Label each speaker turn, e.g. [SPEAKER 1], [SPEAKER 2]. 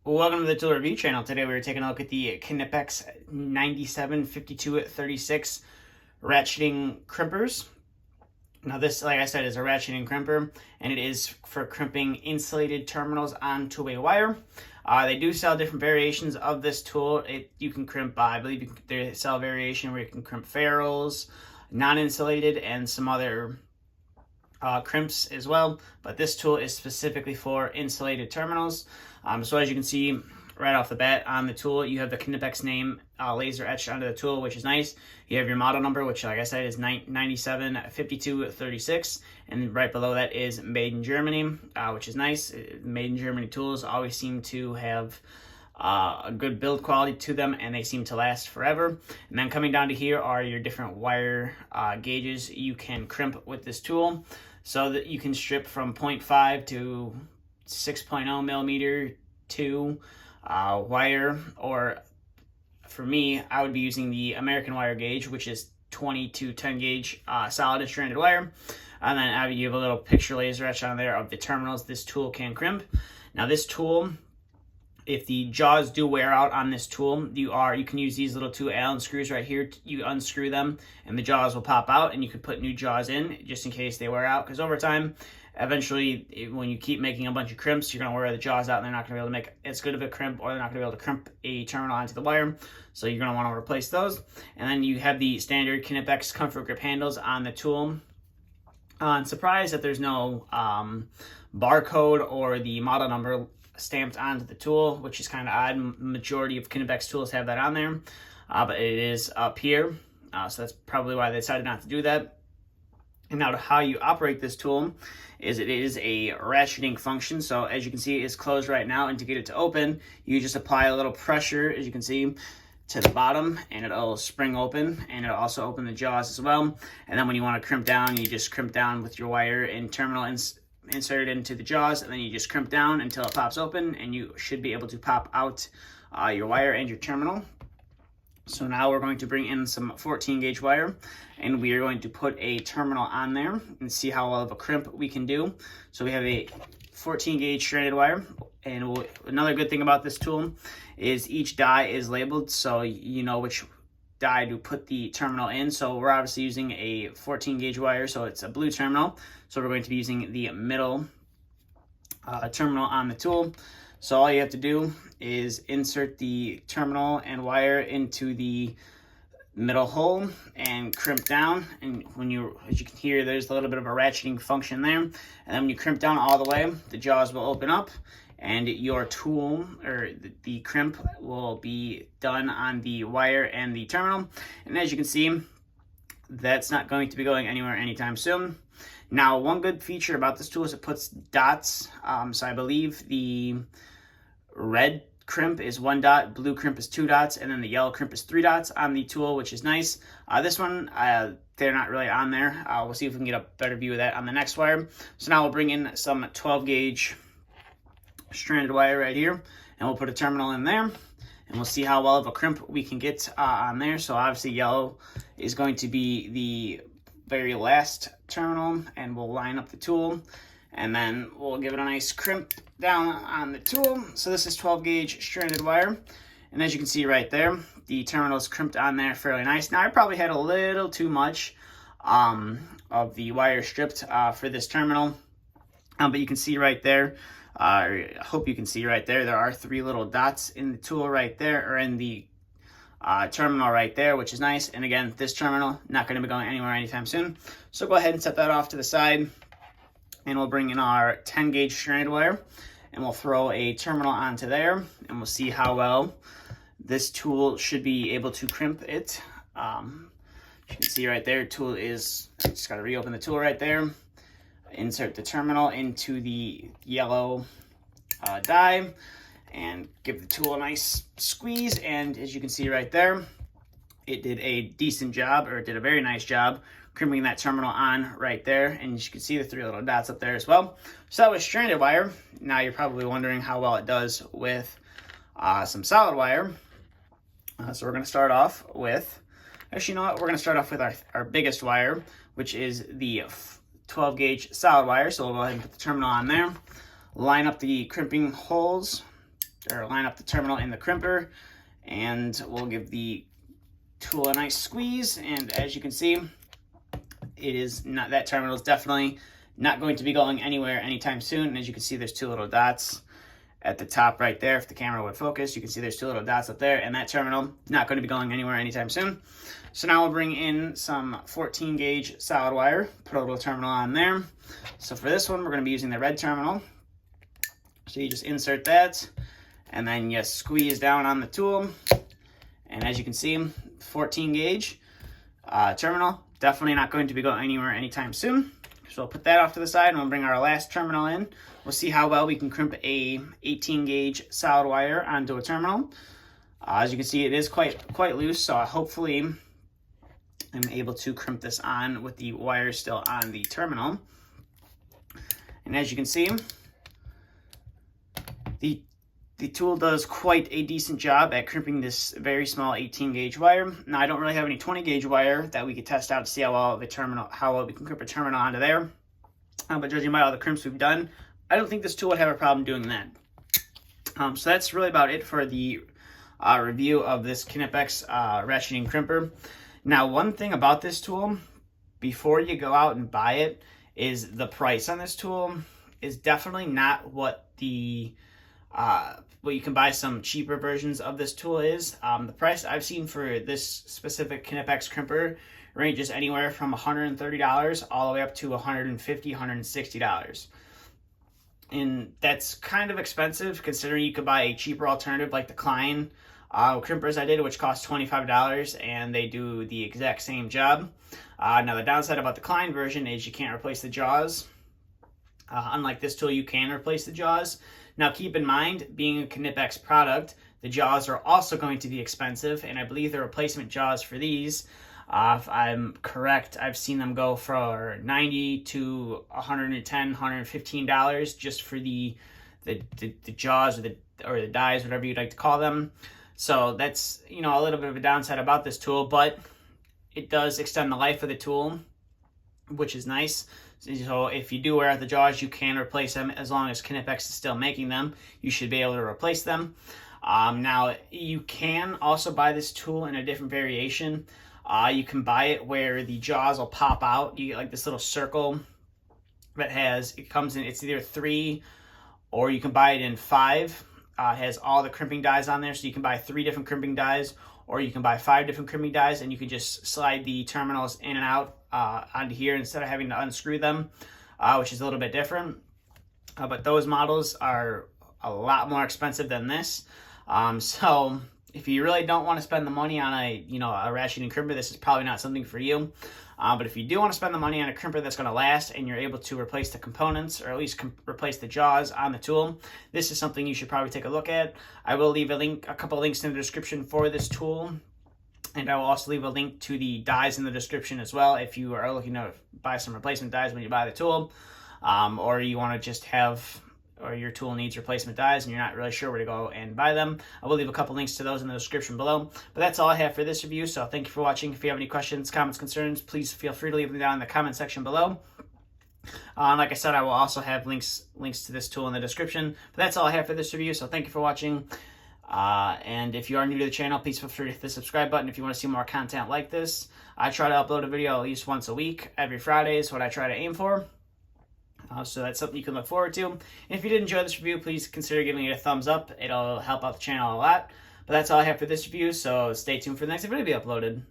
[SPEAKER 1] Welcome to the Tool Review channel. Today we're taking a look at the Knipex 975236 ratcheting crimpers. Now this, like I said, is a ratcheting crimper, and it is for crimping insulated terminals onto a wire. They do sell different variations of this tool. You can crimp, I believe they sell a variation where you can crimp ferrules, non-insulated, and some other crimps as well, but this tool is specifically for insulated terminals. So as you can see right off the bat on the tool, you have the Knipex name laser etched onto the tool, which is nice. You have your model number, which like I said is 975236, and right below that is made in Germany, which is nice. Made in Germany tools always seem to have a good build quality to them, and they seem to last forever. And then coming down to here are your different wire gauges you can crimp with this tool, so that you can strip from 0.5 to 6.0 millimeter to wire, or for me, I would be using the American wire gauge, which is 20 to 10 gauge solid and stranded wire. And then you have a little picture laser etch on there of the terminals this tool can crimp. Now this tool, if the jaws do wear out on this tool, you can use these little two Allen screws right here. You unscrew them and the jaws will pop out, and you can put new jaws in just in case they wear out, because over time, eventually, when you keep making a bunch of crimps, you're going to wear the jaws out and they're not going to be able to make as good of a crimp, or they're not going to be able to crimp a terminal onto the wire. So you're going to want to replace those. And then you have the standard Knipex comfort grip handles on the tool. I'm surprised that there's no barcode or the model number stamped onto the tool, which is kind of odd. Majority of Knipex tools have that on there, but it is up here. So that's probably why they decided not to do that. And now to how you operate this tool is it is a ratcheting function. So as you can see, it's closed right now, and to get it to open, you just apply a little pressure, as you can see, to the bottom, and it'll spring open, and it'll also open the jaws as well. And then when you want to crimp down, you just crimp down with your wire and terminal inserted into the jaws, and then you just crimp down until it pops open, and you should be able to pop out your wire and your terminal. So now we're going to bring in some 14 gauge wire, and we are going to put a terminal on there and see how well of a crimp we can do. So we have a 14 gauge stranded wire, and another good thing about this tool is each die is labeled, so you know which die to put the terminal in. So we're obviously using a 14 gauge wire, so it's a blue terminal. So we're going to be using the middle terminal on the tool. So all you have to do is insert the terminal and wire into the middle hole and crimp down. And as you can hear, there's a little bit of a ratcheting function there. And then when you crimp down all the way, the jaws will open up, and your tool, or the crimp, will be done on the wire and the terminal. And as you can see, that's not going to be going anywhere anytime soon. Now, one good feature about this tool is it puts dots. So I believe the red crimp is 1 dot, blue crimp is 2 dots, and then the yellow crimp is 3 dots on the tool, which is nice. This one, they're not really on there. We'll see if we can get a better view of that on the next wire. So now we'll bring in some 12 gauge stranded wire right here, and we'll put a terminal in there, and we'll see how well of a crimp we can get on there. So obviously yellow is going to be the very last terminal, and we'll line up the tool, and then we'll give it a nice crimp down on the tool. So this is 12 gauge stranded wire, and as you can see right there, the terminal is crimped on there fairly nice. Now I probably had a little too much of the wire stripped for this terminal, but you can see right there, I hope you can see right there, there are 3 little dots in the tool right there, or in the terminal right there, which is nice. And again, this terminal not going to be going anywhere anytime soon. So go ahead and set that off to the side, and we'll bring in our 10 gauge stranded wire, and we'll throw a terminal onto there, and we'll see how well this tool should be able to crimp it. You can see right there, tool is, just got to reopen the tool right there, insert the terminal into the yellow die, and give the tool a nice squeeze. And as you can see right there, it did a decent job, or it did a very nice job crimping that terminal on right there. And you can see the 3 little dots up there as well. So that was stranded wire. Now you're probably wondering how well it does with some solid wire. So we're going to start off with, actually, you know what? We're going to start off with our biggest wire, which is the 12 gauge solid wire. So we'll go ahead and put the terminal on there, line up the crimping holes, or line up the terminal in the crimper, and we'll give the tool a nice squeeze. And as you can see, it is not, that terminal is definitely not going to be going anywhere anytime soon. And as you can see, there's two little dots at the top right there. If the camera would focus, you can see there's two little dots up there, and that terminal not going to be going anywhere anytime soon. So now we'll bring in some 14 gauge solid wire, put a little terminal on there. So for this one, we're going to be using the red terminal. So you just insert that, and then you squeeze down on the tool. And as you can see, 14 gauge terminal, definitely not going to be going anywhere anytime soon. So we'll put that off to the side, and we'll bring our last terminal in. We'll see how well we can crimp a 18 gauge solid wire onto a terminal. As you can see, it is quite loose, so hopefully I'm able to crimp this on with the wire still on the terminal. And as you can see, the tool does quite a decent job at crimping this very small 18 gauge wire. Now, I don't really have any 20 gauge wire that we could test out to see how well we can crimp a terminal onto there. But judging by all the crimps we've done, I don't think this tool would have a problem doing that. So that's really about it for the review of this Knipex ratcheting crimper. Now, one thing about this tool, before you go out and buy it, is the price on this tool is definitely not what the you can buy some cheaper versions of this tool is. The price I've seen for this specific Knipex crimper ranges anywhere from $130 all the way up to $150, $160. And that's kind of expensive considering you could buy a cheaper alternative like the Klein crimpers I did, which cost $25, and they do the exact same job. Now, the downside about the Klein version is you can't replace the jaws. Unlike this tool, you can replace the jaws. Now, keep in mind, being a Knipex product, the jaws are also going to be expensive, and I believe the replacement jaws for these, if I'm correct, I've seen them go for $90 to $110, $115 just for the jaws or the dies, whatever you'd like to call them. So that's, a little bit of a downside about this tool, but it does extend the life of the tool, which is nice. So if you do wear out the jaws, you can replace them. As long as Knipex is still making them, you should be able to replace them. Now, you can also buy this tool in a different variation. You can buy it where the jaws will pop out. You get like this little circle that it's either 3, or you can buy it in 5. It has all the crimping dies on there, so you can buy 3 different crimping dies, or you can buy 5 different crimping dies, and you can just slide the terminals in and out onto here instead of having to unscrew them, which is a little bit different. But those models are a lot more expensive than this. So if you really don't want to spend the money on a ratcheting crimper, this is probably not something for you. But if you do want to spend the money on a crimper that's going to last and you're able to replace the components, or at least replace the jaws on the tool, this is something you should probably take a look at. I will leave a couple links in the description for this tool, and I will also leave a link to the dies in the description as well if you are looking to buy some replacement dies when you buy the tool, or you want to just or your tool needs replacement dies and you're not really sure where to go and buy them. I will leave a couple links to those in the description below. But that's all I have for this review, so thank you for watching. If you have any questions, comments, concerns, please feel free to leave them down in the comment section below. Like I said, I will also have links to this tool in the description. But that's all I have for this review, so thank you for watching. And if you are new to the channel, please feel free to hit the subscribe button if you want to see more content like this. I try to upload a video at least once a week. Every Friday is what I try to aim for. So that's something you can look forward to. And if you did enjoy this review, please consider giving it a thumbs up. It'll help out the channel a lot. But that's all I have for this review, so stay tuned for the next video to be uploaded.